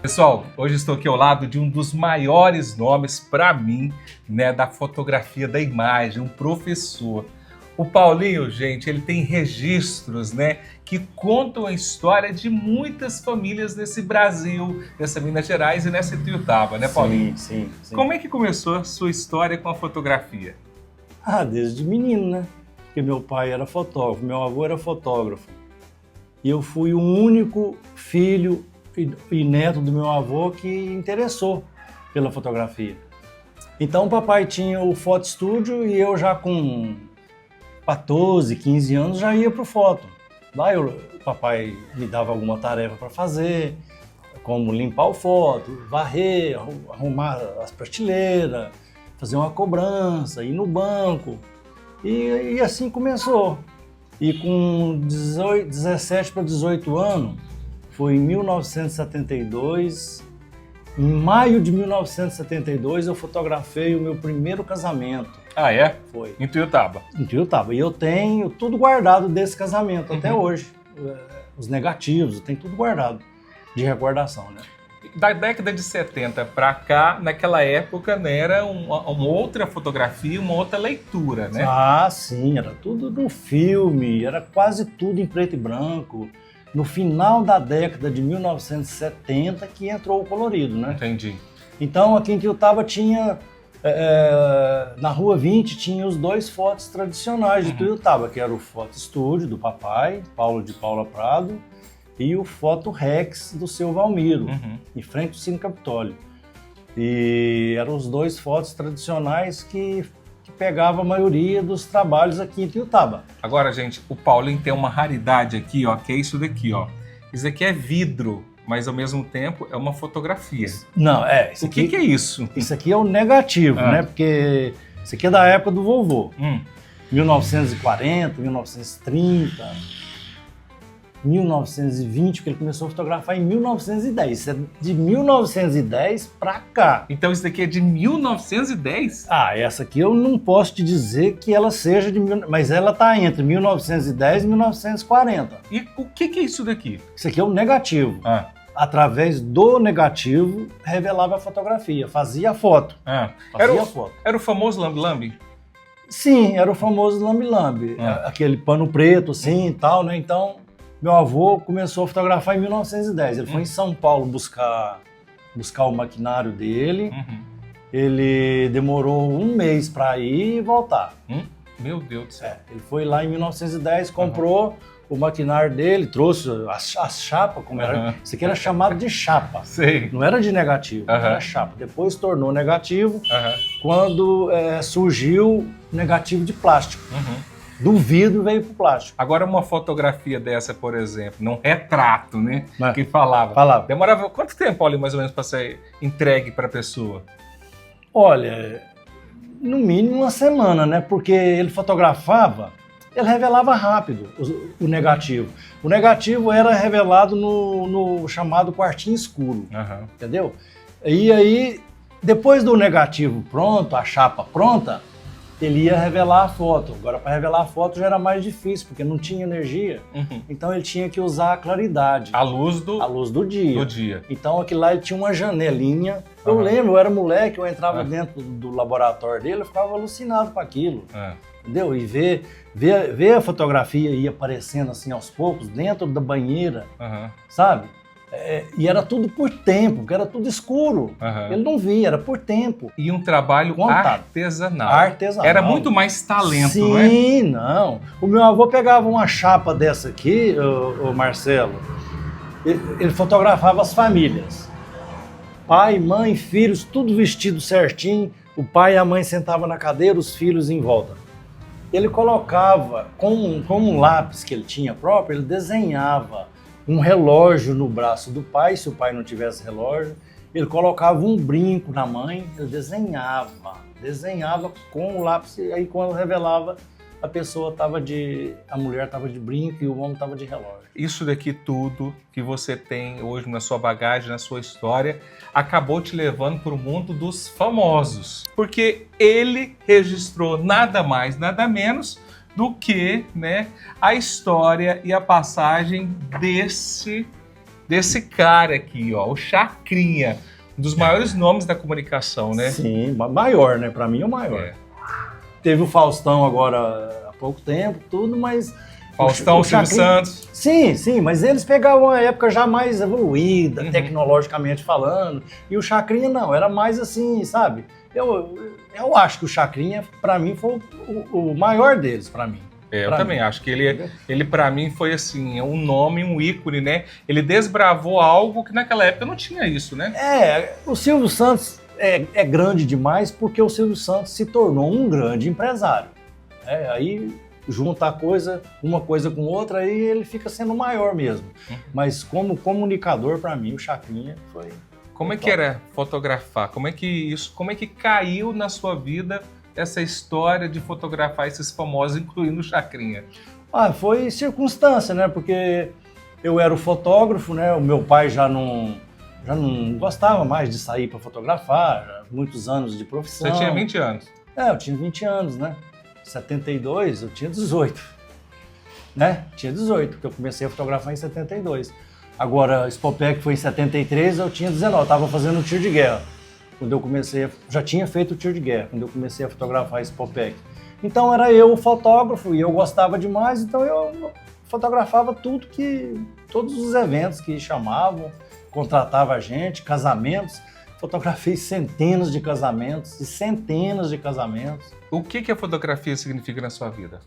Pessoal, hoje estou aqui ao lado de um dos maiores nomes para mim, né, da fotografia da imagem, um professor. O Paulinho, gente, ele tem registros, né, que contam a história de muitas famílias nesse Brasil, nessa Minas Gerais e nessa Ituiutaba, né, Paulinho? Sim. Como é que começou a sua história com a fotografia? Desde menino, né? Porque meu pai era fotógrafo, meu avô era fotógrafo. E eu fui o único filho e neto do meu avô que interessou pela fotografia. Então o papai tinha o foto estúdio e eu já com 14, 15 anos já ia pro foto. Lá o papai me dava alguma tarefa para fazer, como limpar o foto, varrer, arrumar as prateleiras, fazer uma cobrança, ir no banco. E assim começou. E com 17 para 18 anos, foi em 1972, em maio de 1972, eu fotografei o meu primeiro casamento. Ah, é? Foi. Em Ituiutaba? Em Ituiutaba. E eu tenho tudo guardado desse casamento até hoje. Os negativos, eu tenho tudo guardado de recordação, né? Da década de 70 para cá, naquela época, né, era uma outra fotografia, uma outra leitura, né? Ah, sim, era tudo no filme, era quase tudo em preto e branco. No final da década de 1970 que entrou o colorido, né? Entendi. Então aqui em Ituiutaba tinha, na Rua 20, tinha os dois fotos tradicionais de Ituiutaba, que era o Foto Estúdio do papai, Paulo de Paula Prado, e o Foto Rex do seu Valmiro, em frente ao Cine Capitólio. E eram os dois fotos tradicionais que pegavam a maioria dos trabalhos aqui em Ituiutaba. Agora, gente, o Paulinho tem uma raridade aqui, ó, que é isso daqui, ó. Isso aqui é vidro, mas ao mesmo tempo é uma fotografia. Não, O que é isso? Isso aqui é o negativo, né? Porque isso aqui é da época do vovô. 1940, 1930... 1920, porque ele começou a fotografar em 1910. Isso é de 1910 pra cá. Então isso daqui é de 1910? Essa aqui eu não posso te dizer que ela seja de... Mas ela tá entre 1910 e 1940. E o que é isso daqui? Isso aqui é o negativo. Através do negativo, revelava a fotografia, fazia a foto. Fazia a foto. Era o famoso lambe-lambe? Sim, era o famoso lambe-lambe. Aquele pano preto assim e tal, né? Então... Meu avô começou a fotografar em 1910. Ele foi em São Paulo buscar o maquinário dele. Ele demorou um mês para ir e voltar. Meu Deus do céu. Ele foi lá em 1910, comprou o maquinário dele, trouxe as chapas, como era. Isso aqui era chamado de chapa. Sei. Não era de negativo, era chapa. Depois tornou negativo quando surgiu negativo de plástico. Do vidro veio pro plástico. Agora uma fotografia dessa, por exemplo, num retrato, né? Que falava. Demorava quanto tempo, Paulinho, mais ou menos, para ser entregue para a pessoa? Olha, no mínimo uma semana, né? Porque ele fotografava, ele revelava rápido o negativo. O negativo era revelado no chamado quartinho escuro, entendeu? E aí, depois do negativo pronto, a chapa pronta, ele ia revelar a foto. Agora, para revelar a foto já era mais difícil, porque não tinha energia. Então, ele tinha que usar a claridade. A luz do dia. Então, aquilo lá ele tinha uma janelinha. Eu lembro, eu era moleque, eu entrava dentro do laboratório dele, eu ficava alucinado com aquilo. Entendeu? E ver a fotografia ir aparecendo assim aos poucos, dentro da banheira, sabe? E era tudo por tempo, porque era tudo escuro. Ele não via, era por tempo. E um trabalho artesanal. Era muito mais talento, sim, não é? Sim, não. O meu avô pegava uma chapa dessa aqui, o Marcelo, ele fotografava as famílias. Pai, mãe, filhos, tudo vestido certinho. O pai e a mãe sentavam na cadeira, os filhos em volta. Ele colocava, com um lápis que ele tinha próprio, ele desenhava um relógio no braço do pai, se o pai não tivesse relógio. Ele colocava um brinco na mãe, ele desenhava com o lápis, e aí quando revelava, a mulher estava de brinco e o homem estava de relógio. Isso daqui tudo que você tem hoje na sua bagagem, na sua história, acabou te levando para o mundo dos famosos. Porque ele registrou nada mais, nada menos do que, né, a história e a passagem desse desse cara aqui, ó, o Chacrinha, um dos maiores nomes da comunicação, né? Sim, maior, né? Para mim é o maior. É. Teve o Faustão agora há pouco tempo, tudo, mas... Faustão, o Silvio Chacrinha... Santos. Sim, mas eles pegavam uma época já mais evoluída, Uhum. tecnologicamente falando, e o Chacrinha não, era mais assim, sabe? Eu acho que o Chacrinha, para mim, foi o maior deles, para mim. Eu Pra também mim. acho que ele para mim foi assim, um nome, um ícone, né? Ele desbravou algo que naquela época não tinha isso, né? O Silvio Santos é grande demais porque o Silvio Santos se tornou um grande empresário. Aí junta uma coisa com outra, aí ele fica sendo maior mesmo. Mas como comunicador, para mim, o Chacrinha foi... Como é que era fotografar? Como é que caiu na sua vida essa história de fotografar esses famosos, incluindo o Chacrinha? Foi circunstância, né? Porque eu era o fotógrafo, né? O meu pai já não gostava mais de sair para fotografar, muitos anos de profissão. Você tinha 20 anos. Eu tinha 20 anos, né? Em 72, eu tinha 18. Né? Tinha 18, porque eu comecei a fotografar em 72. Agora, Spopec foi em 73, eu tinha 19, eu estava fazendo um tiro de guerra. Quando eu comecei, já tinha feito o tiro de guerra, quando eu comecei a fotografar Spopec. Então era eu o fotógrafo e eu gostava demais, então eu fotografava todos os eventos que chamavam, contratava a gente, casamentos. Fotografei centenas de casamentos e centenas de casamentos. O que a fotografia significa na sua vida?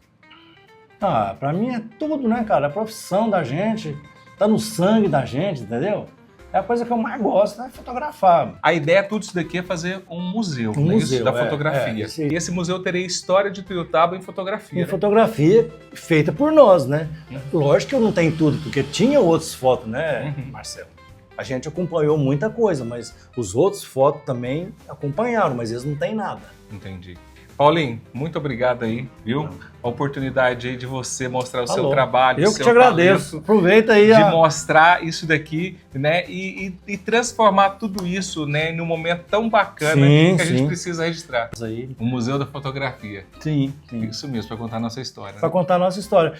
Pra mim é tudo, né, cara? É a profissão da gente, tá no sangue da gente, entendeu? É a coisa que eu mais gosto, é fotografar. A ideia de tudo isso daqui é fazer um museu, Um né? museu, Isso, da fotografia. E esse museu teria história de Tuiutaba em fotografia. Em fotografia feita por nós, né? Lógico que eu não tenho tudo, porque tinha outras fotos, né, Marcelo? A gente acompanhou muita coisa, mas os outros fotos também acompanharam, mas eles não têm nada. Entendi. Paulinho, muito obrigado aí, viu? A oportunidade aí de você mostrar o seu trabalho, Eu o que seu te agradeço. talento, Aproveita aí. de mostrar isso daqui, né? E transformar tudo isso, né, num momento tão bacana que a gente precisa registrar. Isso aí. O Museu da Fotografia. Sim. Isso mesmo, para contar a nossa história. Para contar a nossa história.